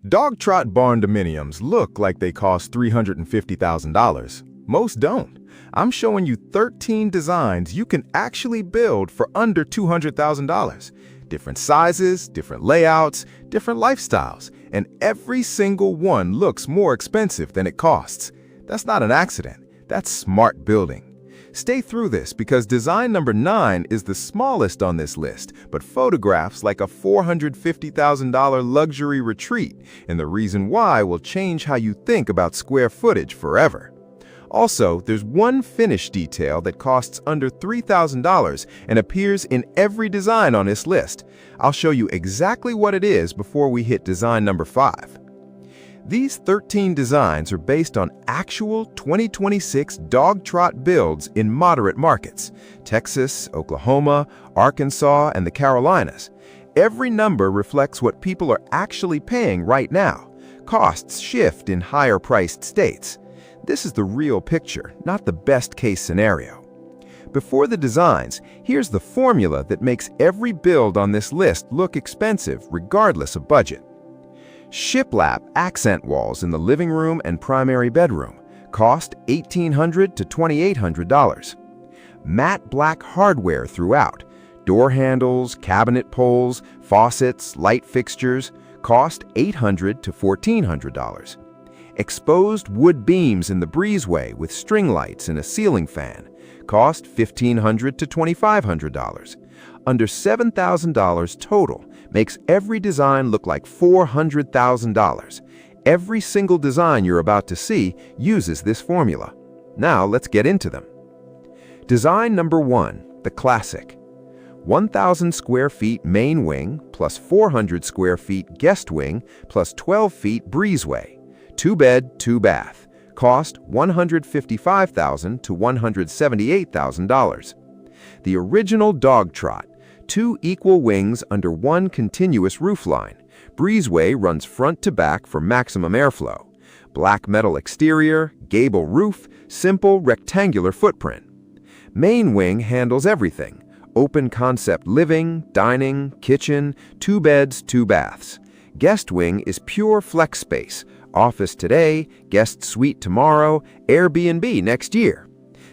Dogtrot Barndominiums look like they cost $350,000. Most don't. I'm showing you 13 designs you can actually build for under $200,000. Different sizes, different layouts, different lifestyles, and every single one looks more expensive than it costs. That's not an accident. That's smart building. Stay through this because design number 9 is the smallest on this list, but photographs like a $450,000 luxury retreat, and the reason why will change how you think about square footage forever. Also, there's one finish detail that costs under $3,000 and appears in every design on this list. I'll show you exactly what it is before we hit design number 5. These 13 designs are based on actual 2026 Dogtrot builds in moderate markets: Texas, Oklahoma, Arkansas, and the Carolinas. Every number reflects what people are actually paying right now. Costs shift in higher-priced states. This is the real picture, not the best-case scenario. Before the designs, here's the formula that makes every build on this list look expensive regardless of budget. Shiplap accent walls in the living room and primary bedroom cost $1,800 to $2,800. Matte black hardware throughout, door handles, cabinet poles, faucets, light fixtures cost $800 to $1,400. Exposed wood beams in the breezeway with string lights and a ceiling fan cost $1,500 to $2,500. Under $7,000 total makes every design look like $400,000. Every single design you're about to see uses this formula. Now let's get into them. Design number 1, the classic. 1,000 square feet main wing plus 400 square feet guest wing plus 12 feet breezeway. 2-bed, 2-bath. Cost $155,000 to $178,000. The original Dogtrot. 2 equal wings under one continuous roofline. Breezeway runs front to back for maximum airflow. Black metal exterior, gable roof, simple rectangular footprint. Main wing handles everything: open concept living, dining, kitchen, 2 beds, 2 baths. Guest wing is pure flex space: office today, guest suite tomorrow, Airbnb next year.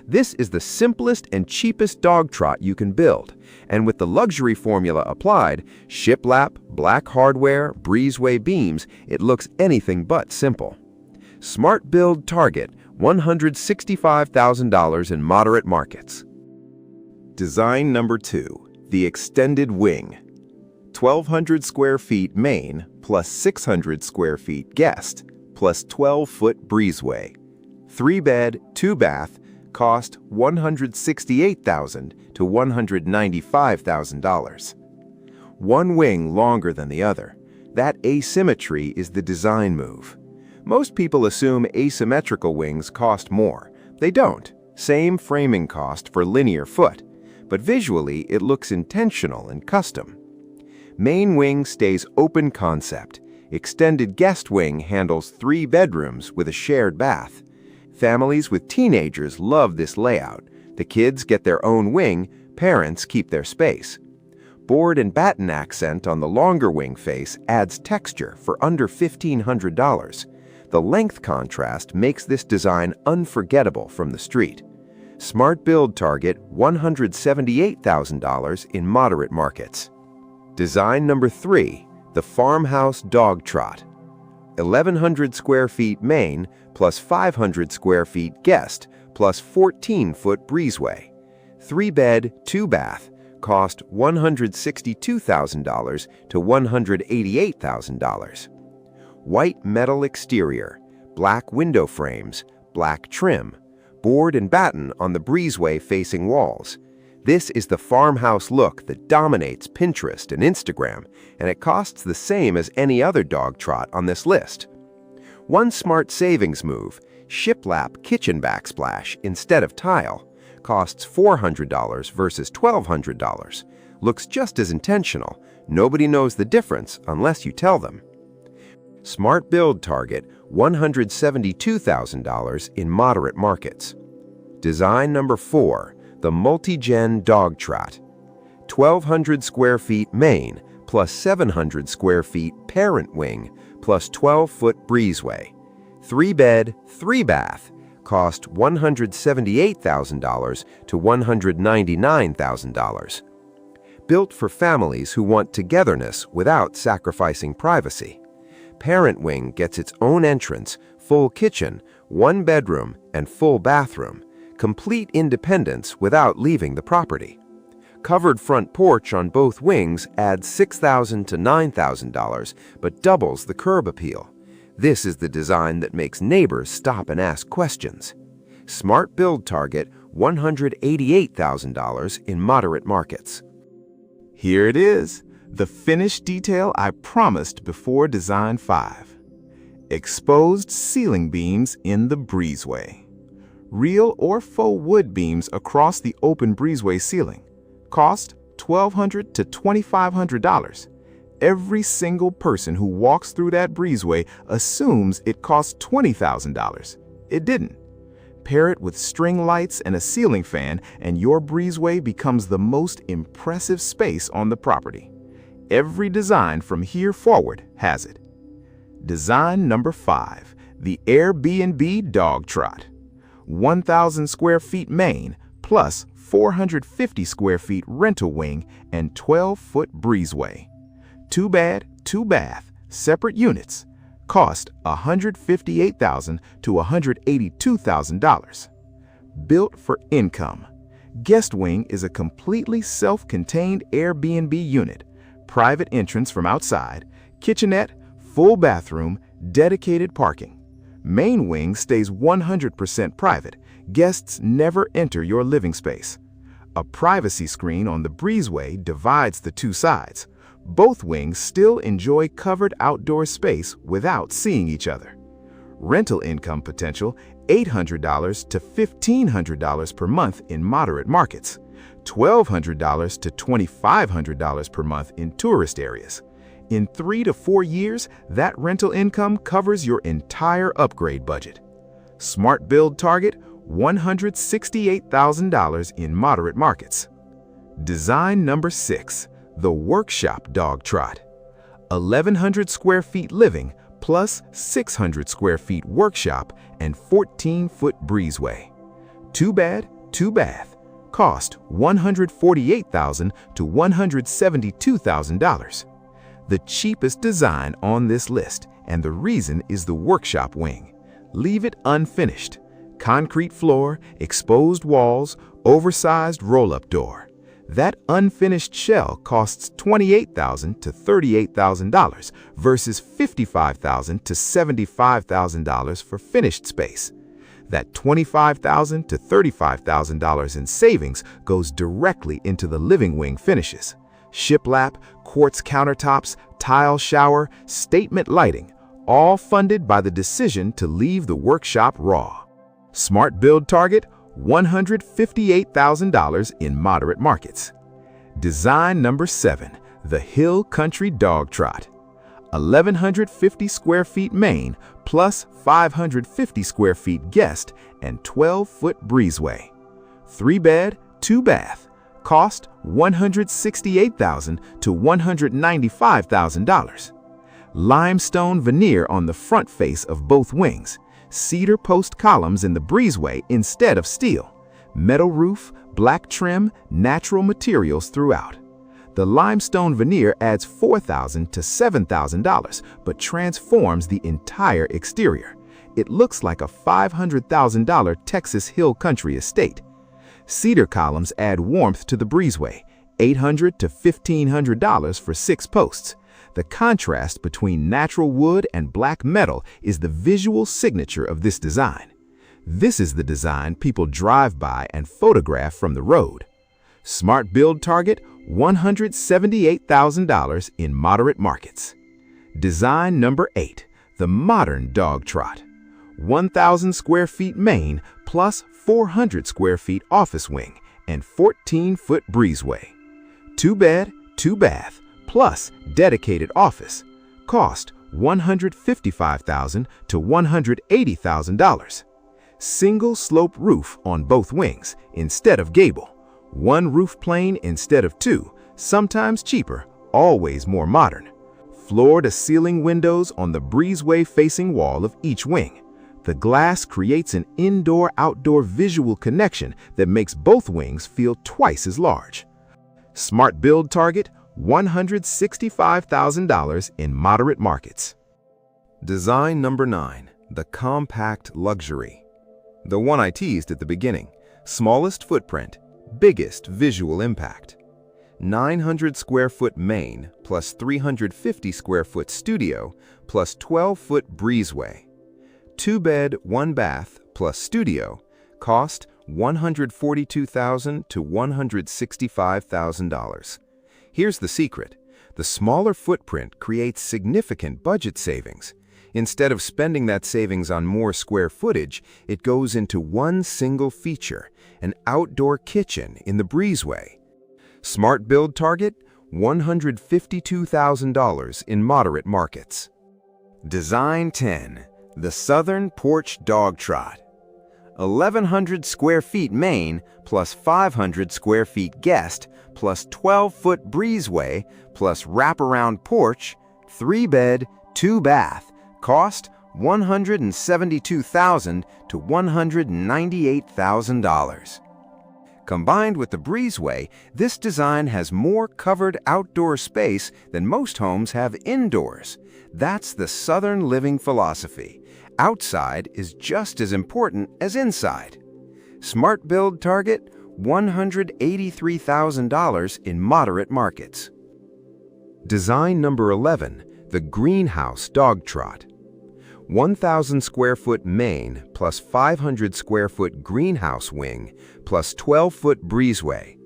This is the simplest and cheapest Dogtrot you can build, and with the luxury formula applied, shiplap, black hardware, breezeway beams, it looks anything but simple. Smart build target: $165,000 in moderate markets. Design number 2, the extended wing. 1,200 square feet main plus 600 square feet guest plus 12-foot breezeway. 3-bed, 2-bath. Cost $168,000 to $195,000. One wing longer than the other. That asymmetry is the design move. Most people assume asymmetrical wings cost more. They don't. Same framing cost for linear foot, but visually it looks intentional and custom. Main wing stays open concept. Extended guest wing handles 3 bedrooms with a shared bath. Families with teenagers love this layout. The kids get their own wing, parents keep their space. Board and batten accent on the longer wing face adds texture for under $1,500. The length contrast makes this design unforgettable from the street. Smart build target: $178,000 in moderate markets. Design number 3, the farmhouse Dogtrot. 1,100 square feet main plus 500 square feet guest plus 14-foot breezeway. 3-bed, 2-bath. Cost $162,000 to $188,000. White metal exterior, black window frames, black trim, board and batten on the breezeway facing walls. This is the farmhouse look that dominates Pinterest and Instagram, and it costs the same as any other Dogtrot on this list. One smart savings move: shiplap kitchen backsplash instead of tile. Costs $400 versus $1,200. Looks just as intentional. Nobody knows the difference unless you tell them. Smart build target: $172,000 in moderate markets. Design number 4, the multi-gen Dogtrot. 1,200 square feet main plus 700 square feet parent wing plus 12-foot breezeway. 3-bed, 3-bath, cost $178,000 to $199,000. Built for families who want togetherness without sacrificing privacy. Parent wing gets its own entrance, full kitchen, 1 bedroom, and full bathroom. Complete independence without leaving the property. Covered front porch on both wings adds $6,000 to $9,000, but doubles the curb appeal. This is the design that makes neighbors stop and ask questions. Smart build target, $188,000 in moderate markets. Here it is, the finished detail I promised before Design 5. Exposed ceiling beams in the breezeway. Real or faux wood beams across the open breezeway ceiling. Cost $1,200 to $2,500. Every single person who walks through that breezeway assumes it costs $20,000. It didn't. Pair it with string lights and a ceiling fan, and your breezeway becomes the most impressive space on the property. Every design from here forward has it. Design number 5, the Airbnb Dogtrot. 1,000 square feet main plus 450 square feet rental wing and 12-foot breezeway. 2-bed, 2-bath, separate units. Cost $158,000 to $182,000. Built for income. Guest wing is a completely self-contained Airbnb unit. Private entrance from outside, kitchenette, full bathroom, dedicated parking. Main wing stays 100% private. Guests never enter your living space. A privacy screen on the breezeway divides the two sides. Both wings still enjoy covered outdoor space without seeing each other. Rental income potential, $800 to $1,500 per month in moderate markets, $1,200 to $2,500 per month in tourist areas. In 3 to 4 years, that rental income covers your entire upgrade budget. Smart build target, $168,000 in moderate markets. Design number 6, the Workshop Dogtrot. 1,100 square feet living plus 600 square feet workshop and 14-foot breezeway. 2-bed, 2-bath. Cost $148,000 to $172,000. The cheapest design on this list, and the reason is the workshop wing. Leave it unfinished. Concrete floor, exposed walls, oversized roll-up door. That unfinished shell costs $28,000 to $38,000 versus $55,000 to $75,000 for finished space. That $25,000 to $35,000 in savings goes directly into the living wing finishes. Shiplap, quartz countertops, tile shower, statement lighting, all funded by the decision to leave the workshop raw. Smart build target, $158,000 in moderate markets. Design number 7, the Hill Country Dogtrot. 1,150 square feet main plus 550 square feet guest and 12-foot breezeway. 3-bed, 2-bath. Cost $168,000 to $195,000. Limestone veneer on the front face of both wings. Cedar post columns in the breezeway instead of steel. Metal roof, black trim, natural materials throughout. The limestone veneer adds $4,000 to $7,000, but transforms the entire exterior. It looks like a $500,000 Texas Hill Country estate. Cedar columns add warmth to the breezeway, $800 to $1,500 for 6 posts. The contrast between natural wood and black metal is the visual signature of this design. This is the design people drive by and photograph from the road. Smart build target, $178,000 in moderate markets. Design number 8, the Modern Dogtrot. 1,000 square feet main plus 400 square feet office wing and 14-foot breezeway. 2-bed, 2-bath. Plus dedicated office. Cost $155,000 to $180,000. Single slope roof on both wings instead of gable. 1 roof plane instead of 2, sometimes cheaper, always more modern. floor-to-ceiling windows on the breezeway-facing wall of each wing. The glass creates an indoor-outdoor visual connection that makes both wings feel twice as large. Smart build target, $165,000 in moderate markets. Design number 9, the compact luxury. The one I teased at the beginning. Smallest footprint, biggest visual impact. 900 square foot main plus 350 square foot studio plus 12-foot breezeway. 2-bed, 1-bath plus studio cost $142,000 to $165,000. Here's the secret. The smaller footprint creates significant budget savings. Instead of spending that savings on more square footage, it goes into one single feature, an outdoor kitchen in the breezeway. Smart build target, $152,000 in moderate markets. Design 10, the Southern Porch Dogtrot. 1,100 square feet main plus 500 square feet guest plus 12-foot breezeway plus wraparound porch, 3-bed, 2-bath, cost $172,000 to $198,000. Combined with the breezeway, this design has more covered outdoor space than most homes have indoors. That's the Southern living philosophy. Outside is just as important as inside. Smart build target, $183,000 in moderate markets. Design number 11, the Greenhouse Dogtrot. 1,000 square foot main plus 500 square foot greenhouse wing plus 12-foot breezeway.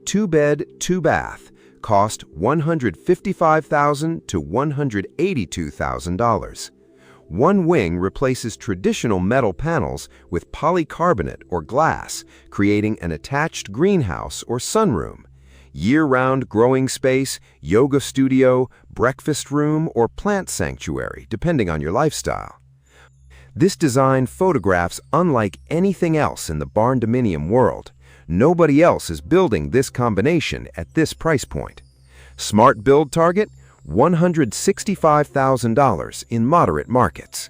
2-bed, 2-bath, cost $155,000 to $182,000. One wing replaces traditional metal panels with polycarbonate or glass, creating an attached greenhouse or sunroom. Year-round growing space, yoga studio, breakfast room, or plant sanctuary, depending on your lifestyle. This design photographs unlike anything else in the barndominium world. Nobody else is building this combination at this price point. Smart build target, $165,000 in moderate markets.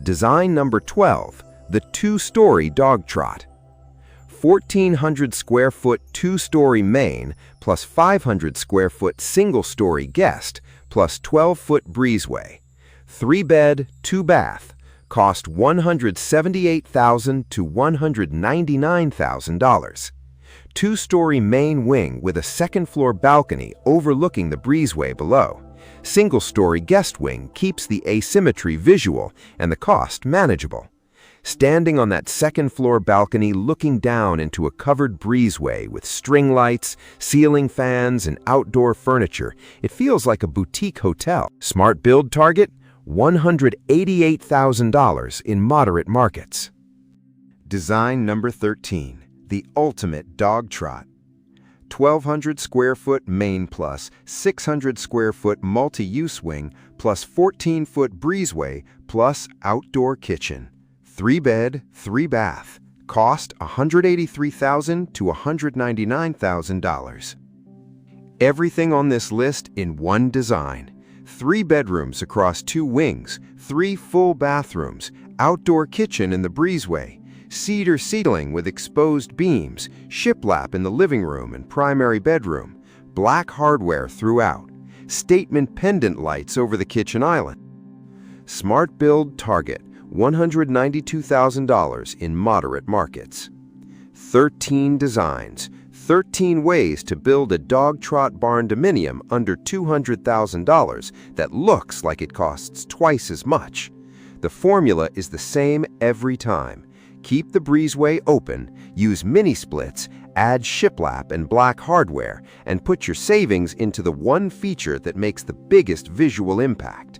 Design number 12, the 2-story Dogtrot. 1,400 square foot 2-story main plus 500 square foot single-story guest plus 12-foot breezeway. 3-bed, 2-bath, cost $178,000 to $199,000. 2-story main wing with a second-floor balcony overlooking the breezeway below. Single-story guest wing keeps the asymmetry visual and the cost manageable. Standing on that second-floor balcony looking down into a covered breezeway with string lights, ceiling fans, and outdoor furniture, it feels like a boutique hotel. Smart build target, $188,000 in moderate markets. Design number 13, the ultimate Dogtrot. 1,200 square foot main plus 600 square foot multi-use wing plus 14-foot breezeway plus outdoor kitchen. 3-bed, 3-bath, cost $183,000 to $199,000. Everything on this list in one design. 3 bedrooms across 2 wings, 3 full bathrooms, outdoor kitchen in the breezeway, cedar ceiling with exposed beams, shiplap in the living room and primary bedroom, black hardware throughout, statement pendant lights over the kitchen island. Smart build target, $192,000 in moderate markets. 13 designs, 13 ways to build a Dogtrot Barndominium under $200,000 that looks like it costs twice as much. The formula is the same every time. Keep the breezeway open, use mini splits, add shiplap and black hardware, and put your savings into the one feature that makes the biggest visual impact.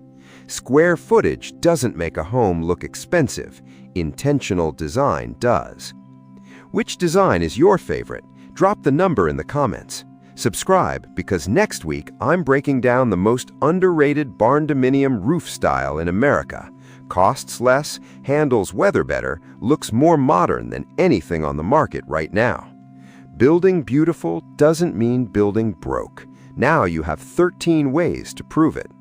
Square footage doesn't make a home look expensive. Intentional design does. Which design is your favorite? Drop the number in the comments. Subscribe because next week I'm breaking down the most underrated barndominium roof style in America. Costs less, handles weather better, looks more modern than anything on the market right now. Building beautiful doesn't mean building broke. Now you have 13 ways to prove it.